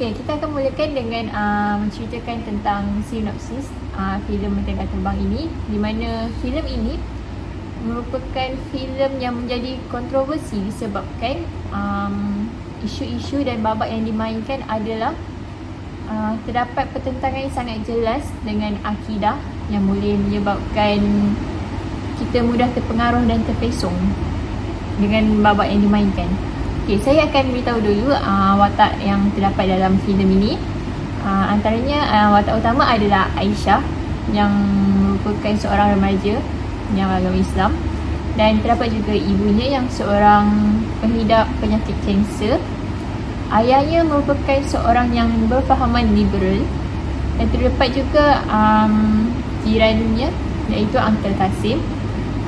Okey, kita akan mulakan dengan menceritakan tentang sinopsis filem Mentera Terbang ini, di mana filem ini merupakan filem yang menjadi kontroversi disebabkan isu-isu dan babak yang dimainkan adalah terdapat pertentangan yang sangat jelas dengan akidah yang boleh menyebabkan kita mudah terpengaruh dan terpesong dengan babak yang dimainkan. Okey, saya akan beritahu dulu watak yang terdapat dalam filem ini. Antaranya watak utama adalah Aisyah yang merupakan seorang remaja yang beragama Islam, dan terdapat juga ibunya yang seorang pengidap penyakit kanser. Ayahnya merupakan seorang yang berfahaman liberal, dan terdapat juga jirannya iaitu Uncle Kasim,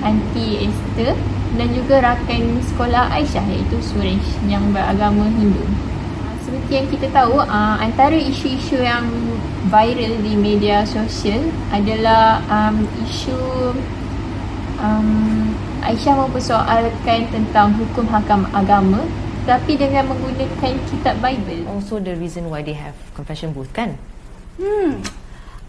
Aunty Esther, dan juga rakan sekolah Aisyah iaitu Suresh yang beragama Hindu. Seperti yang kita tahu, antara isu-isu yang viral di media sosial adalah isu Aisyah mempersoalkan tentang hukum hakam agama tapi dengan menggunakan kitab Bible. Also the reason why they have confession booth, kan?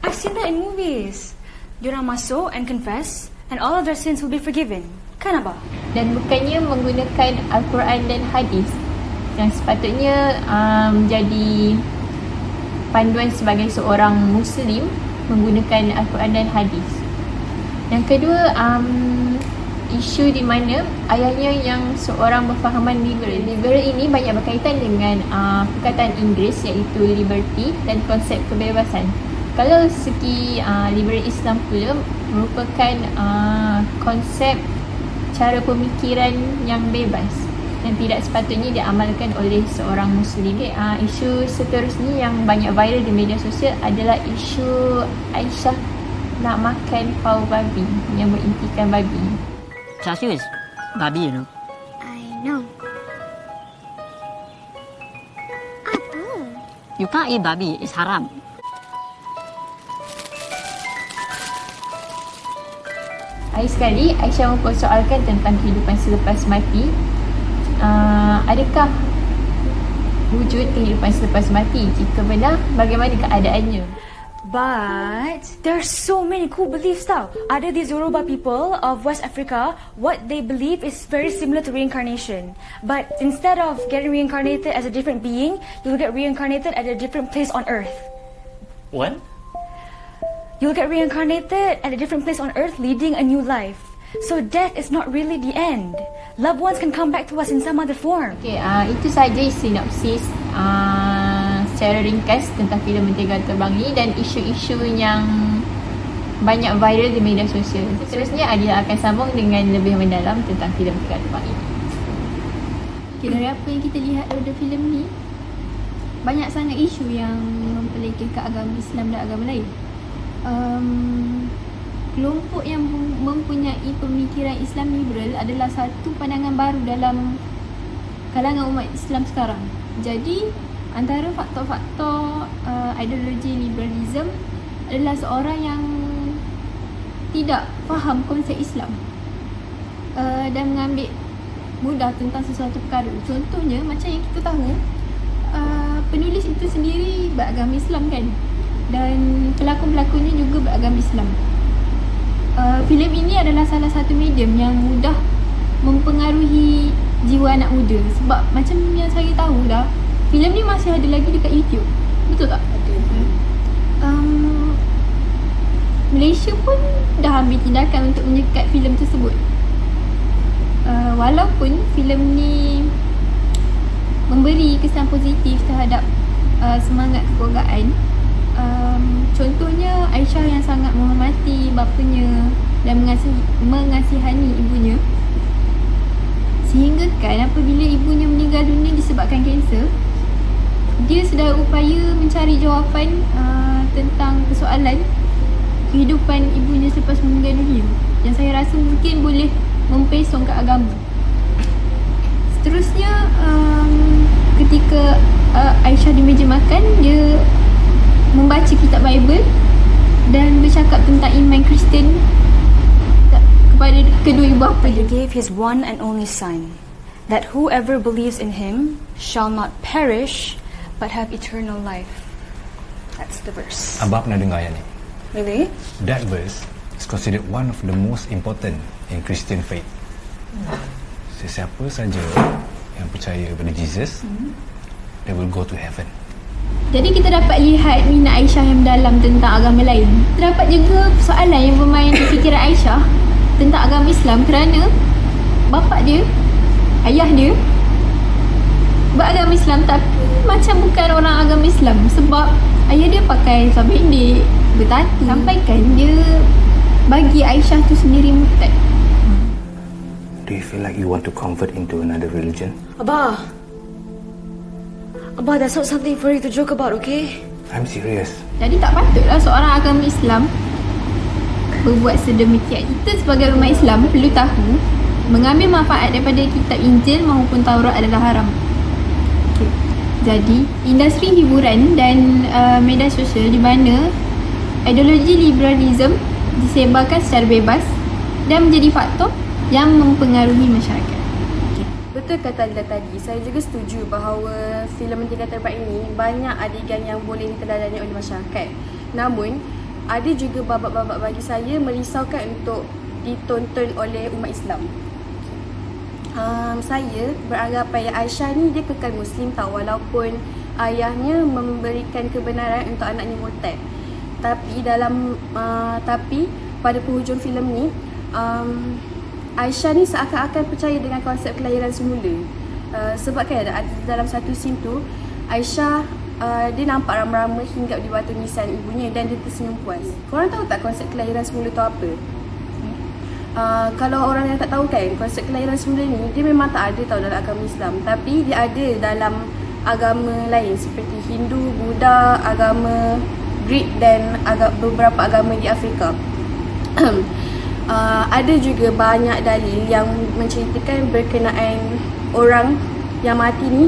I've seen that in movies. Diorang masuk and confess and all of their sins will be forgiven. Kan Abah? Dan bukannya menggunakan Al-Quran dan hadis yang sepatutnya menjadi panduan sebagai seorang Muslim, menggunakan Al-Quran dan hadis. Yang kedua, isu di mana ayahnya yang seorang berfahaman liberal. Liberal ini banyak berkaitan dengan perkataan Inggeris iaitu liberty dan konsep kebebasan. Kalau segi liberal Islam pula merupakan konsep cara pemikiran yang bebas yang tidak sepatutnya diamalkan oleh seorang Muslim. Okay, isu seterusnya yang banyak viral di media sosial adalah isu Aisyah nak makan pau babi yang berintikan babi. Char siu is babi, you know. I know. Apa? You can't eat babi, it's haram. Akhir sekali, Aisyah mempersoalkan tentang kehidupan selepas mati. Adakah wujud kehidupan selepas mati? Jika benar, bagaimana keadaannya? But there are so many cool beliefs tau. Ada these Yoruba people of West Africa, what they believe is very similar to reincarnation. But instead of getting reincarnated as a different being, you'll get reincarnated at a different place on earth. What? You'll get reincarnated at a different place on earth leading a new life. So death is not really the end. Loved ones can come back to us in some other form. Okay, itu sahaja sinopsis secara ringkas tentang filem Mentera Terbang ini dan isu-isu yang banyak viral di media sosial. Seterusnya Adila akan sambung dengan lebih mendalam tentang filem Mentera Terbang ini. Okay, dari apa yang kita lihat pada filem ni, banyak sangat isu yang memperlekehkan agama Islam dan agama lain. Kelompok yang mempunyai pemikiran Islam liberal adalah satu pandangan baru dalam kalangan umat Islam sekarang. Jadi antara faktor-faktor ideologi liberalism adalah seorang yang tidak faham konsep Islam dan mengambil mudah tentang sesuatu perkara. Contohnya macam yang kita tahu, penulis itu sendiri beragama Islam kan, dan pelakon-pelakonnya juga beragama Islam. Filem ini adalah salah satu medium yang mudah mempengaruhi jiwa anak muda. Sebab macam yang saya tahu dah, filem ni masih ada lagi dekat YouTube. Betul tak? Betul. Malaysia pun dah ambil tindakan untuk menyekat filem tersebut. Walaupun filem ni memberi kesan positif terhadap semangat kekeluargaan, contohnya Aisyah yang sangat menghormati bapanya dan mengasihani ibunya, sehingga kan apabila ibunya meninggal dunia disebabkan kanser, dia sedang upaya mencari jawapan tentang persoalan kehidupan ibunya selepas meninggal dunia, yang saya rasa mungkin boleh mempesong ke agama. Seterusnya, ketika Aisyah di meja makan, dia membaca kitab Bible dan bercakap tentang iman Kristian kepada kedua ibu bapa He dia. gave his one and only son, that whoever believes in him shall not perish but have eternal life. That's the verse. Abah pernah dengar ayat ni. Really? That verse is considered one of the most important in Christian faith. Sesiapa saja yang percaya pada Jesus, they will go to heaven. Jadi kita dapat lihat minat Aisyah yang mendalam tentang agama lain. Terdapat juga soalan yang bermain di fikiran Aisyah tentang agama Islam kerana bapa dia, ayah dia beragama Islam tapi macam bukan orang agama Islam sebab ayah dia pakai sabuk pendek, bertatu, sampaikan dia bagi Aisyah tu sendiri murtad. Do you feel like you want to convert into another religion? Abah, that's not something for you to joke about, okay? I'm serious. Jadi tak patutlah seorang agama Islam berbuat sedemikian. Kita sebagai umat Islam perlu tahu mengambil manfaat daripada kitab Injil maupun Taurat adalah haram. Okay. Jadi industri hiburan dan media sosial di mana ideologi liberalism disebarkan secara bebas dan menjadi faktor yang mempengaruhi masyarakat. Betul kata Adila tadi, saya juga setuju bahawa filem Mentera Terbang ini banyak adegan yang boleh diteladani oleh masyarakat. Namun, ada juga babak-babak bagi saya merisaukan untuk ditonton oleh umat Islam. Saya beranggapan yang Aisyah ni dia kekal Muslim tau, walaupun ayahnya memberikan kebenaran untuk anaknya murtad. Tapi pada penghujung filem ni, Aisyah ni seakan-akan percaya dengan konsep kelahiran semula. Sebab kan ada dalam satu scene tu, Aisyah dia nampak rama-rama hinggap di batu nisan ibunya dan dia tersenyum puas. Korang tahu tak konsep kelahiran semula tu apa? Kalau orang yang tak tahu kan, konsep kelahiran semula ni dia memang tak ada tau dalam agama Islam. Tapi dia ada dalam agama lain seperti Hindu, Buddha, agama Greek dan beberapa agama di Afrika. Ada juga banyak dalil yang menceritakan berkenaan orang yang mati ni,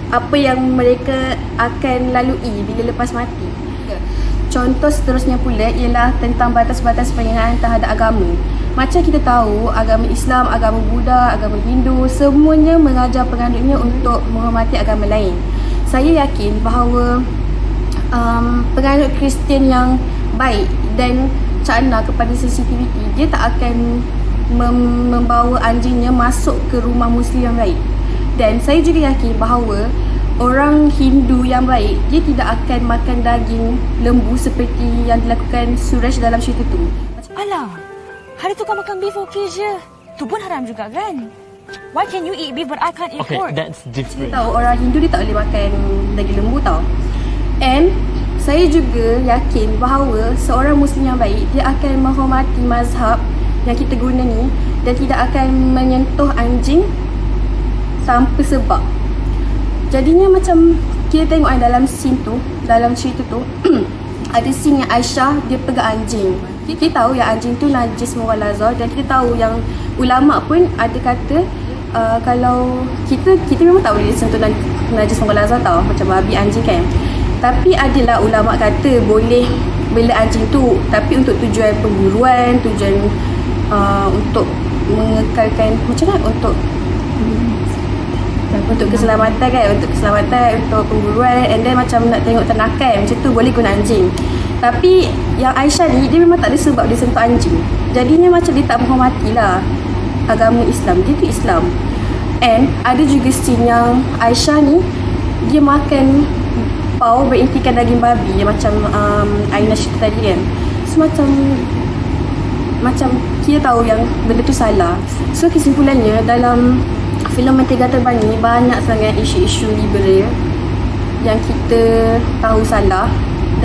apa yang mereka akan lalui bila lepas mati. Contoh seterusnya pula ialah tentang batas-batas penghinaan terhadap agama. Macam kita tahu, agama Islam, agama Buddha, agama Hindu, semuanya mengajar penganutnya untuk menghormati agama lain. Saya yakin bahawa penganut Kristian yang baik dan cakna kepada sensitivity, dia tak akan membawa anjingnya masuk ke rumah Muslim yang baik. Dan saya juga yakin bahawa orang Hindu yang baik, dia tidak akan makan daging lembu seperti yang dilakukan Suresh dalam cerita tu. Alah, hari tu kau makan beef okay je. Tu pun haram juga kan? Why can you eat beef but I can't eat pork? That's Kita different. tahu orang Hindu dia tak boleh makan daging lembu tau. And saya juga yakin bahawa seorang Muslim yang baik, dia akan menghormati mazhab yang kita guna ni dan tidak akan menyentuh anjing tanpa sebab. Jadinya macam kita tengok dalam scene tu, dalam cerita tu ada scene yang Aisyah dia pegang anjing. Kita tahu yang anjing tu najis mughalazah dan kita tahu yang ulama pun ada kata kalau kita memang tak boleh sentuh najis mughalazah tau, macam babi anjing kan. Tapi adalah ulama kata boleh bela anjing tu, tapi untuk tujuan pemburuan, tujuan untuk mengekalkan macam mana, untuk keselamatan kan, untuk pemburuan, and then macam nak tengok ternakan, macam tu boleh guna anjing. Tapi yang Aisyah ni, dia memang tak ada sebab dia sentuh anjing. Jadinya macam dia tak menghormati lah agama Islam, dia tu Islam. And ada juga scene yang Aisyah ni, dia makan pau berintikan daging babi yang macam Aina cerita tadi kan. So macam kita tahu yang benda tu salah. So kesimpulannya dalam filem Mentera Terbang ni banyak sangat isu-isu liberal yang kita tahu salah,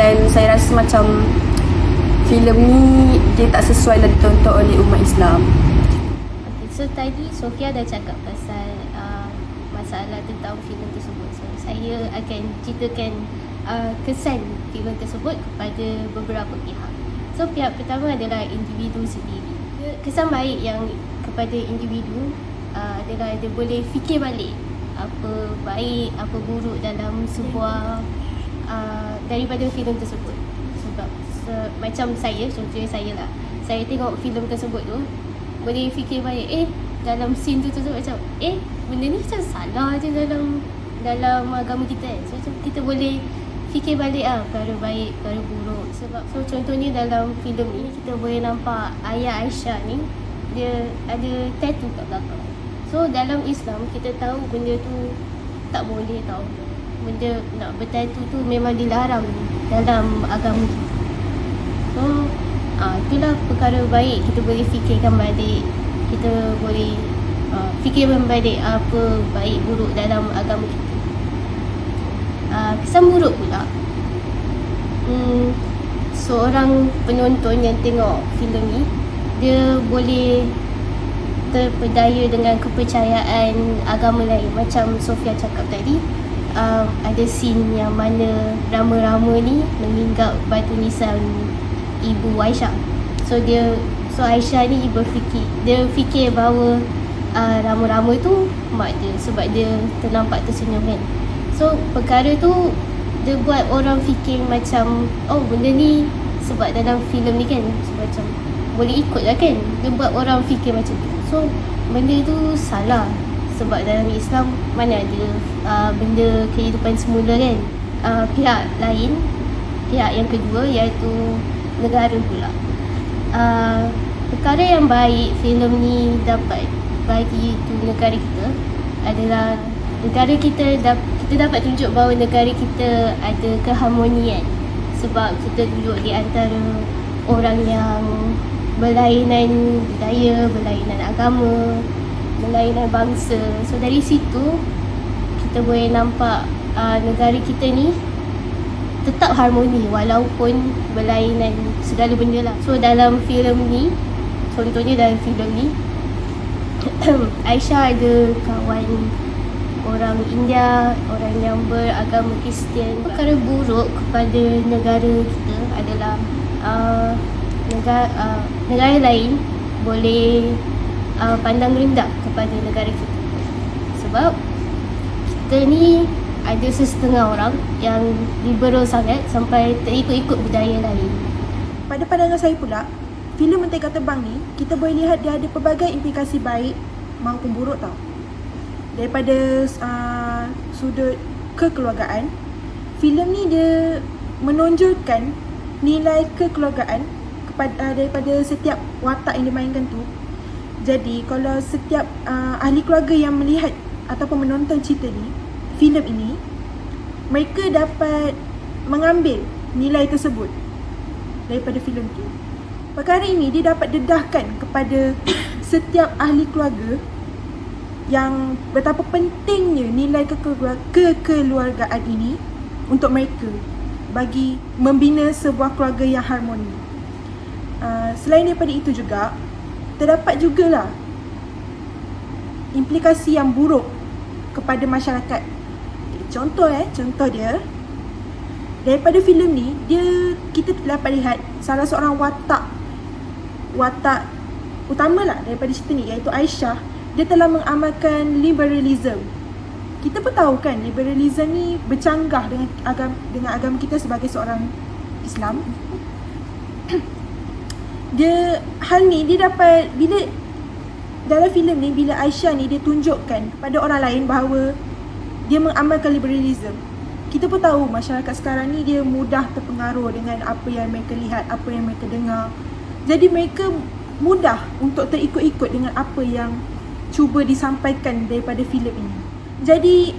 dan saya rasa macam filem ni dia tak sesuai lah ditonton oleh umat Islam. Okay, so tadi Sofia dah cakap pasal masalah tentang filem tersebut. So saya akan ceritakan kesan filem tersebut kepada beberapa pihak. So pihak pertama adalah individu sendiri. Kesan baik yang kepada individu adalah dia boleh fikir balik apa baik, apa buruk dalam sebuah daripada filem tersebut. Sebab macam saya, contohnya saya lah, saya tengok filem tersebut tu boleh fikir balik, dalam scene tu tersebut macam benda ni macam salah je dalam agama kita kan. So macam kita boleh fikir balik perkara baik, perkara buruk. Sebab so contohnya dalam filem ni kita boleh nampak ayah Aisyah ni dia ada tattoo kat belakang. So dalam Islam kita tahu benda tu tak boleh tau. Benda nak bertattoo tu memang dilarang dalam agama kita. So itulah perkara baik, kita boleh fikirkan balik, kita boleh fikirkan balik apa baik buruk dalam agama kita. Kesan buruk pula, seorang penonton yang tengok filem ni dia boleh terpedaya dengan kepercayaan agama lain. Macam Sofia cakap tadi, ada scene yang mana rama-rama ni menginggap batu nisan ibu Aisyah. So Aisyah ni dia fikir bahawa rama-rama tu mak dia, sebab dia ternampak tersenyum kan. So perkara tu dia buat orang fikir macam benda ni sebab dalam filem ni kan macam boleh ikut lah kan. Dia buat orang fikir macam tu. So benda tu salah, sebab dalam Islam mana ada benda kehidupan semula kan. Pihak lain, pihak yang kedua iaitu negara pula. Perkara yang baik filem ni dapat bagi tu negara kita adalah negara kita dapat tunjuk bahawa negara kita ada keharmonian, sebab kita duduk di antara orang yang berlainan budaya, berlainan agama, berlainan bangsa. So dari situ kita boleh nampak negara kita ni tetap harmoni walaupun berlainan segala benda lah. So dalam filem ni, contohnya dalam filem ni Aisyah ada kawan orang India, orang yang beragama Kristian. Perkara buruk kepada negara kita adalah negara lain boleh pandang rendah kepada negara kita. Sebab kita ni ada sesetengah orang yang liberal sangat sampai terikut-ikut budaya lain. Pada pandangan saya pula, filem Mentega Terbang ni kita boleh lihat dia ada pelbagai implikasi baik maupun buruk tau. Daripada sudut kekeluargaan, filem ni dia menonjolkan nilai kekeluargaan daripada setiap watak yang dimainkan tu. Jadi kalau setiap ahli keluarga yang melihat ataupun menonton cerita ni, filem ini, mereka dapat mengambil nilai tersebut daripada filem tu. Perkara ini dia dapat dedahkan kepada setiap ahli keluarga yang betapa pentingnya nilai kekeluargaan ini untuk mereka bagi membina sebuah keluarga yang harmoni. Selain daripada itu juga, terdapat jugalah implikasi yang buruk kepada masyarakat. Contoh dia, daripada filem ni kita dapat lihat salah seorang watak utamalah daripada cerita ni, iaitu Aisyah. Dia telah mengamalkan liberalism. Kita pun tahu kan liberalism ni bercanggah dengan agama kita sebagai seorang Islam. Hal ni dia dapat bila dalam filem ni, bila Aisyah ni dia tunjukkan kepada orang lain bahawa dia mengamalkan liberalism. Kita pun tahu masyarakat sekarang ni dia mudah terpengaruh dengan apa yang mereka lihat, apa yang mereka dengar. Jadi mereka mudah untuk terikut-ikut dengan apa yang cuba disampaikan daripada filem ini. Jadi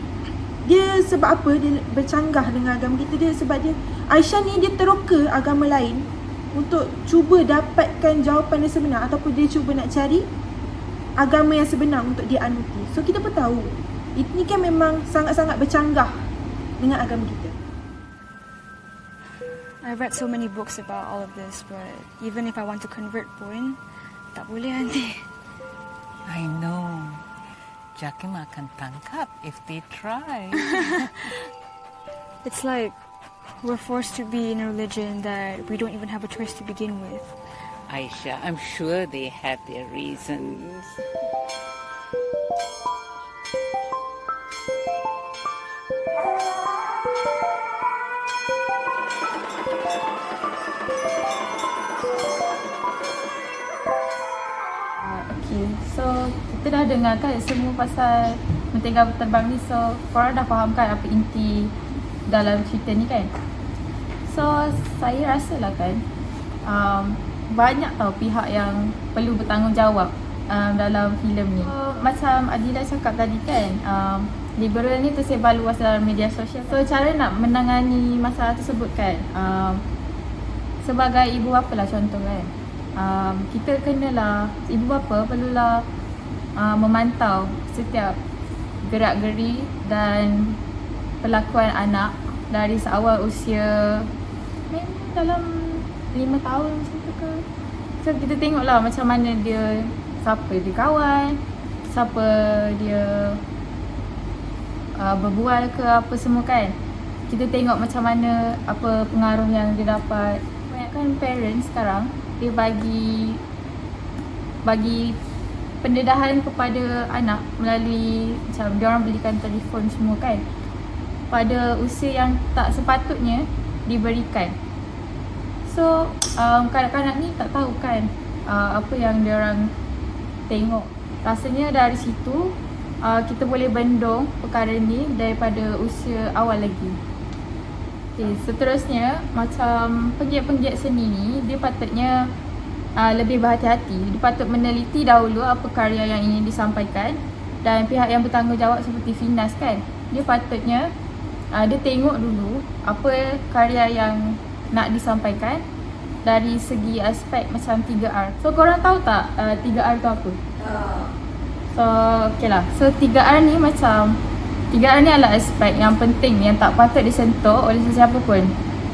dia sebab apa dia bercanggah dengan agama kita? Dia sebab Aisyah ni dia teroka agama lain untuk cuba dapatkan jawapan yang sebenar, ataupun dia cuba nak cari agama yang sebenar untuk dia anuti. So kita pun tahu ini kan memang sangat-sangat bercanggah dengan agama kita. I've read so many books about all of this, but even if I want to convert pun tak boleh nanti. I know. Jakim akan tangkap if they try. It's like we're forced to be in a religion that we don't even have a choice to begin with. Aisyah, I'm sure they have their reasons. Okay, so kita dah dengar kan semua pasal Mentega Terbang ni. So korang dah faham kan apa inti dalam cerita ni kan. So saya rasa lah kan banyak tau pihak yang perlu bertanggungjawab dalam filem ni. So, macam Adila cakap tadi kan, liberal ni tersebar luas dalam media sosial. So cara nak menangani masalah tersebut kan, sebagai ibu bapa lah contoh kan, kita kenalah, ibu bapa perlulah memantau setiap gerak-geri dan perlakuan anak dari seawal usia dalam 5 tahun macam tu ke. So kita tengoklah macam mana dia, siapa dia kawan, siapa dia berbual ke apa semua kan. Kita tengok macam mana apa pengaruh yang dia dapat. Kebanyakan parents sekarang dia bagi pendedahan kepada anak melalui macam dia orang belikan telefon semua kan, pada usia yang tak sepatutnya diberikan. So kanak-kanak ni tak tahu kan apa yang dia orang tengok. Rasanya dari situ kita boleh bendung perkara ni daripada usia awal lagi. Okay, seterusnya macam penggiat-penggiat seni ni, dia patutnya lebih berhati-hati. Dia patut meneliti dahulu apa karya yang ingin disampaikan, dan pihak yang bertanggungjawab seperti Finas kan, dia patutnya dia tengok dulu apa karya yang nak disampaikan dari segi aspek macam 3R. So korang tahu tak 3R tu apa? So okay lah. So 3R ni macam 3R ni adalah aspek yang penting yang tak patut disentuh oleh sesiapa pun,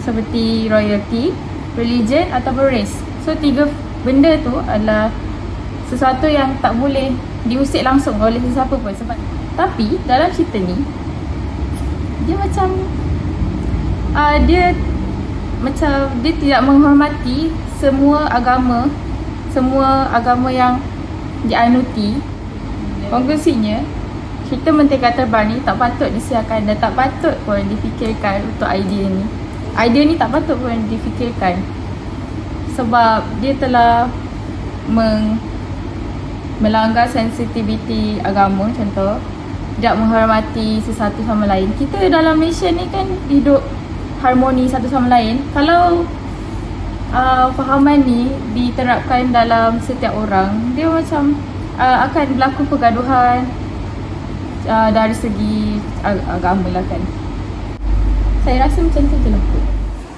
seperti royalty, religion ataupun race. So 3 benda tu adalah sesuatu yang tak boleh diusik langsung oleh sesiapa pun. Sebab tapi dalam cerita ni dia macam dia tidak menghormati semua agama yang dianuti. Konklusinya, cerita Mentega Terbang ni tak patut disiarkan dan tak patut pun difikirkan untuk idea ni. Idea ni tak patut pun difikirkan sebab dia telah melanggar sensitiviti agama contoh, tidak menghormati sesatu sama lain. Kita dalam Malaysia ni kan hidup harmoni satu sama lain. Kalau fahaman ni diterapkan dalam setiap orang, dia macam akan berlaku pergaduhan dari segi agama lah kan. Saya rasa macam tu je lah.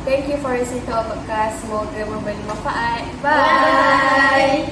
Thank you for listening to our podcast. Semoga memberi manfaat. Bye.